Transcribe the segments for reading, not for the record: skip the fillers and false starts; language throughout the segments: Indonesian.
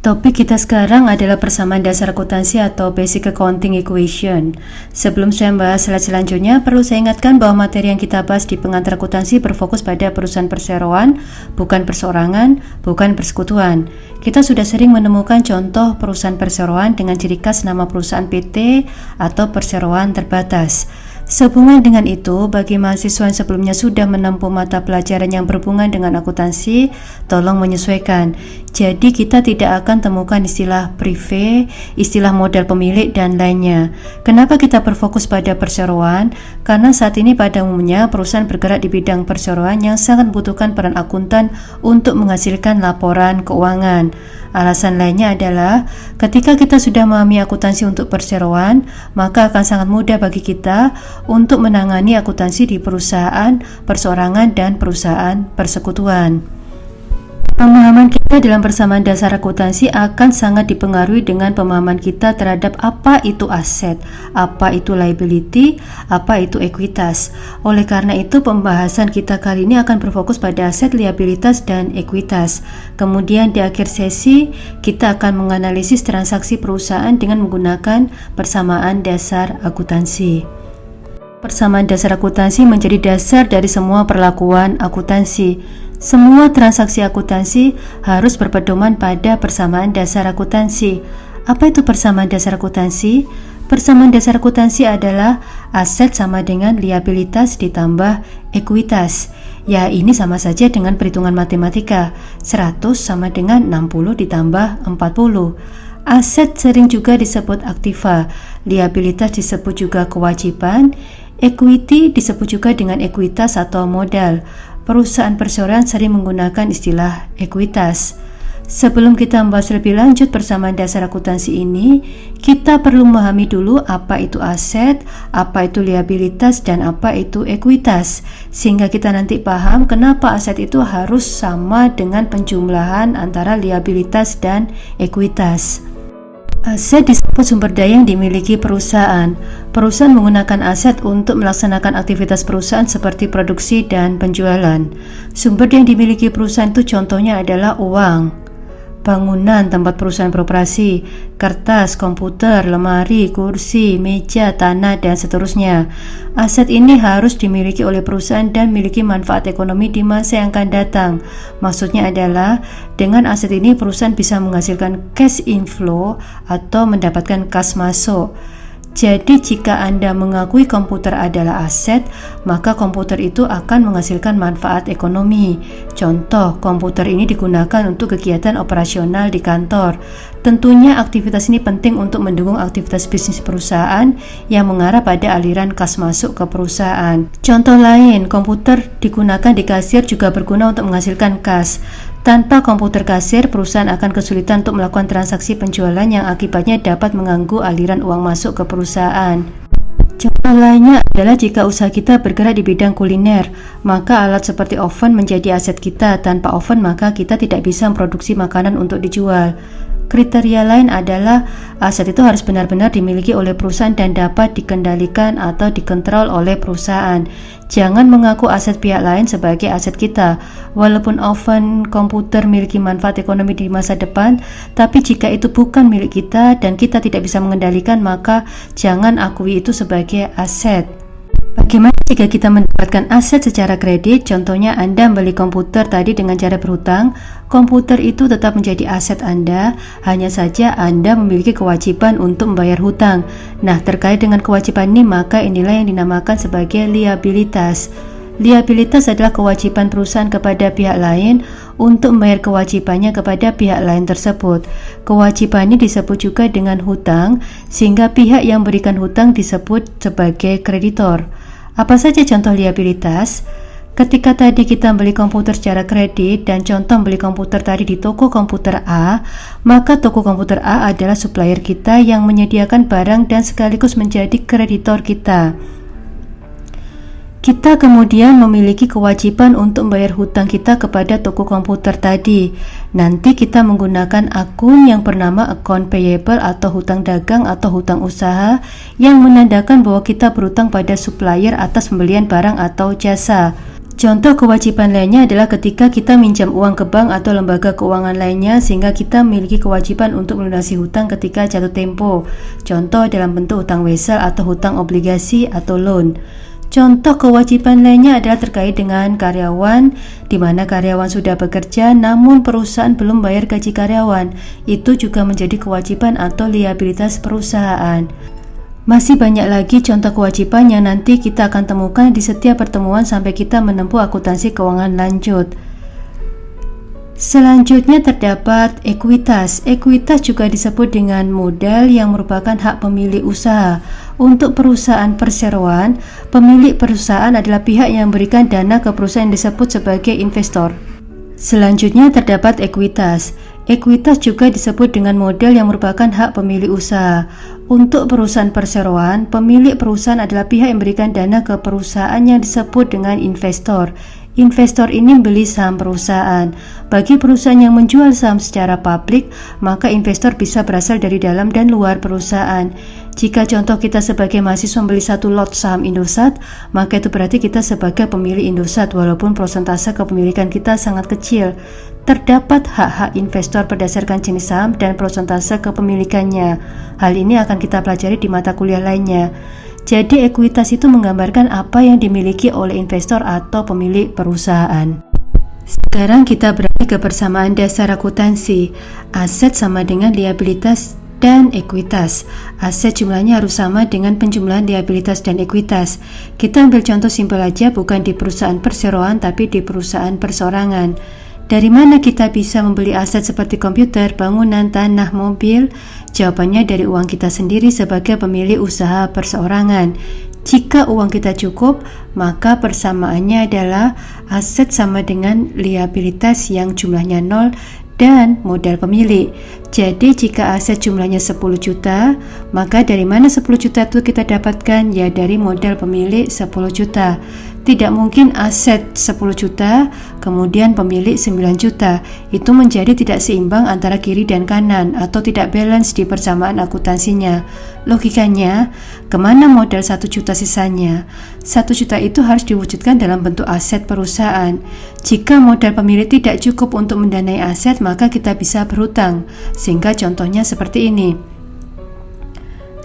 Topik kita sekarang adalah persamaan dasar akuntansi atau Basic Accounting Equation. Sebelum saya membahas slide selanjutnya, perlu saya ingatkan bahwa materi yang kita bahas di pengantar akuntansi berfokus pada perusahaan perseroan, bukan perseorangan, bukan persekutuan. Kita sudah sering menemukan contoh perusahaan perseroan dengan ciri khas nama perusahaan PT atau perseroan terbatas. Sehubungan dengan itu, bagi mahasiswa yang sebelumnya sudah menempuh mata pelajaran yang berhubungan dengan akuntansi, tolong menyesuaikan. Jadi kita tidak akan temukan istilah privé, istilah modal pemilik, dan lainnya. Kenapa kita berfokus pada perseroan? Karena saat ini pada umumnya perusahaan bergerak di bidang perseroan yang sangat membutuhkan peran akuntan untuk menghasilkan laporan keuangan. Alasan lainnya adalah ketika kita sudah memahami akuntansi untuk perseroan, maka akan sangat mudah bagi kita untuk menangani akuntansi di perusahaan perseorangan dan perusahaan persekutuan. Pemahaman kita dalam persamaan dasar akuntansi akan sangat dipengaruhi dengan pemahaman kita terhadap apa itu aset, apa itu liability, apa itu ekuitas. Oleh karena itu, pembahasan kita kali ini akan berfokus pada aset, liabilitas, dan ekuitas. Kemudian di akhir sesi, kita akan menganalisis transaksi perusahaan dengan menggunakan persamaan dasar akuntansi. Persamaan dasar akuntansi menjadi dasar dari semua perlakuan akuntansi. Semua transaksi akuntansi harus berpedoman pada persamaan dasar akuntansi. Apa itu persamaan dasar akuntansi? Persamaan dasar akuntansi adalah aset sama dengan liabilitas ditambah ekuitas. Ya, ini sama saja dengan perhitungan matematika. 100 sama dengan 60 ditambah 40. Aset sering juga disebut aktiva, liabilitas disebut juga kewajiban, equity disebut juga dengan ekuitas atau modal. Perusahaan perseroan sering menggunakan istilah ekuitas. Sebelum kita membahas lebih lanjut persamaan dasar akuntansi ini, kita perlu memahami dulu apa itu aset, apa itu liabilitas, dan apa itu ekuitas, sehingga kita nanti paham kenapa aset itu harus sama dengan penjumlahan antara liabilitas dan ekuitas. Aset disebut sumber daya yang dimiliki perusahaan. Perusahaan menggunakan aset untuk melaksanakan aktivitas perusahaan seperti produksi dan penjualan. Sumber daya yang dimiliki perusahaan itu contohnya adalah uang, bangunan tempat perusahaan beroperasi, kertas, komputer, lemari, kursi, meja, tanah, dan seterusnya. Aset ini harus dimiliki oleh perusahaan dan memiliki manfaat ekonomi di masa yang akan datang. Maksudnya adalah dengan aset ini perusahaan bisa menghasilkan cash inflow atau mendapatkan kas masuk. Jadi jika Anda mengakui komputer adalah aset, maka komputer itu akan menghasilkan manfaat ekonomi. Contoh, komputer ini digunakan untuk kegiatan operasional di kantor. Tentunya aktivitas ini penting untuk mendukung aktivitas bisnis perusahaan yang mengarah pada aliran kas masuk ke perusahaan. Contoh lain, komputer digunakan di kasir juga berguna untuk menghasilkan kas. Tanpa komputer kasir, perusahaan akan kesulitan untuk melakukan transaksi penjualan yang akibatnya dapat mengganggu aliran uang masuk ke perusahaan. Contoh lainnya adalah jika usaha kita bergerak di bidang kuliner, maka alat seperti oven menjadi aset kita. Tanpa oven, maka kita tidak bisa memproduksi makanan untuk dijual. Kriteria lain adalah aset itu harus benar-benar dimiliki oleh perusahaan dan dapat dikendalikan atau dikontrol oleh perusahaan. Jangan mengaku aset pihak lain sebagai aset kita. Walaupun oven, komputer memiliki manfaat ekonomi di masa depan, tapi jika itu bukan milik kita dan kita tidak bisa mengendalikan, maka jangan akui itu sebagai aset. Bagaimana jika kita mendapatkan aset secara kredit? Contohnya Anda membeli komputer tadi dengan cara berhutang. Komputer itu tetap menjadi aset Anda, hanya saja Anda memiliki kewajiban untuk membayar hutang. Nah, terkait dengan kewajiban ini, maka inilah yang dinamakan sebagai liabilitas. Liabilitas adalah kewajiban perusahaan kepada pihak lain untuk membayar kewajibannya kepada pihak lain tersebut. Kewajiban ini disebut juga dengan hutang, sehingga pihak yang memberikan hutang disebut sebagai kreditor. Apa saja contoh liabilitas? Ketika tadi kita beli komputer secara kredit dan contoh beli komputer tadi di toko komputer A, maka toko komputer A adalah supplier kita yang menyediakan barang dan sekaligus menjadi kreditor kita. Kita kemudian memiliki kewajiban untuk membayar hutang kita kepada toko komputer tadi. Nanti kita menggunakan akun yang bernama account payable atau hutang dagang atau hutang usaha yang menandakan bahwa kita berhutang pada supplier atas pembelian barang atau jasa. Contoh kewajiban lainnya adalah ketika kita minjam uang ke bank atau lembaga keuangan lainnya sehingga kita memiliki kewajiban untuk melunasi hutang ketika jatuh tempo. Contoh dalam bentuk hutang wesel atau hutang obligasi atau loan. Contoh kewajiban lainnya adalah terkait dengan karyawan, di mana karyawan sudah bekerja namun perusahaan belum bayar gaji karyawan. Itu juga menjadi kewajiban atau liabilitas perusahaan. Masih banyak lagi contoh kewajiban yang nanti kita akan temukan di setiap pertemuan sampai kita menempuh akuntansi keuangan lanjut. Selanjutnya terdapat ekuitas. Ekuitas juga disebut dengan modal yang merupakan hak pemilik usaha. Untuk perusahaan perseroan, pemilik perusahaan adalah pihak yang memberikan dana ke perusahaan yang disebut sebagai investor. Selanjutnya terdapat ekuitas. Ekuitas juga disebut dengan modal yang merupakan hak pemilik usaha. Untuk perusahaan perseroan, pemilik perusahaan adalah pihak yang memberikan dana ke perusahaan yang disebut dengan investor. Investor ini membeli saham perusahaan. Bagi perusahaan yang menjual saham secara publik, maka investor bisa berasal dari dalam dan luar perusahaan. Jika contoh kita sebagai mahasiswa membeli satu lot saham Indosat, maka itu berarti kita sebagai pemilik Indosat walaupun persentase kepemilikan kita sangat kecil. Terdapat hak-hak investor berdasarkan jenis saham dan persentase kepemilikannya. Hal ini akan kita pelajari di mata kuliah lainnya. Jadi ekuitas itu menggambarkan apa yang dimiliki oleh investor atau pemilik perusahaan. Sekarang kita beralih ke persamaan dasar akuntansi. Aset sama dengan liabilitas dan ekuitas. Aset jumlahnya harus sama dengan penjumlahan liabilitas dan ekuitas. Kita ambil contoh simpel aja, bukan di perusahaan perseroan tapi di perusahaan perseorangan. Dari mana kita bisa membeli aset seperti komputer, bangunan, tanah, mobil? Jawabannya dari uang kita sendiri sebagai pemilik usaha perseorangan. Jika uang kita cukup, maka persamaannya adalah aset sama dengan liabilitas yang jumlahnya 0 dan modal pemilik. Jadi jika aset jumlahnya 10 juta, maka dari mana 10 juta itu kita dapatkan? Ya dari modal pemilik 10 juta. Tidak mungkin aset 10 juta, kemudian pemilik 9 juta. Itu menjadi tidak seimbang antara kiri dan kanan atau tidak balance di persamaan akuntansinya. Logikanya, kemana modal 1 juta sisanya? 1 juta itu harus diwujudkan dalam bentuk aset perusahaan. Jika modal pemilik tidak cukup untuk mendanai aset, maka kita bisa berhutang. Sehingga contohnya seperti ini.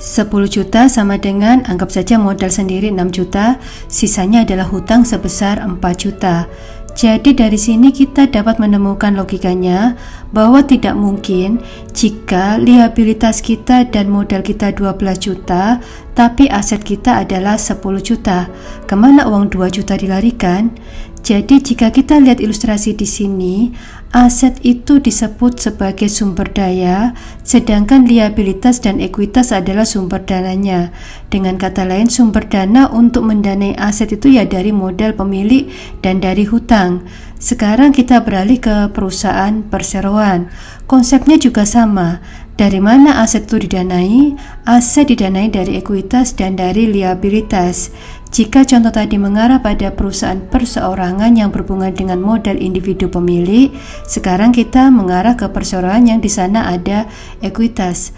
10 juta sama dengan, anggap saja modal sendiri 6 juta, sisanya adalah hutang sebesar 4 juta. Jadi dari sini kita dapat menemukan logikanya bahwa tidak mungkin jika liabilitas kita dan modal kita 12 juta, tapi aset kita adalah 10 juta. Kemana uang 2 juta dilarikan? Jadi jika kita lihat ilustrasi di sini, aset itu disebut sebagai sumber daya, sedangkan liabilitas dan ekuitas adalah sumber dananya. Dengan kata lain, sumber dana untuk mendanai aset itu ya dari modal pemilik dan dari hutang. Sekarang kita beralih ke perusahaan perseroan. Konsepnya juga sama. Dari mana aset itu didanai? Aset didanai dari ekuitas dan dari liabilitas. Jika contoh tadi mengarah pada perusahaan perseorangan yang berhubungan dengan modal individu pemilik, sekarang kita mengarah ke perseorangan yang di sana ada ekuitas.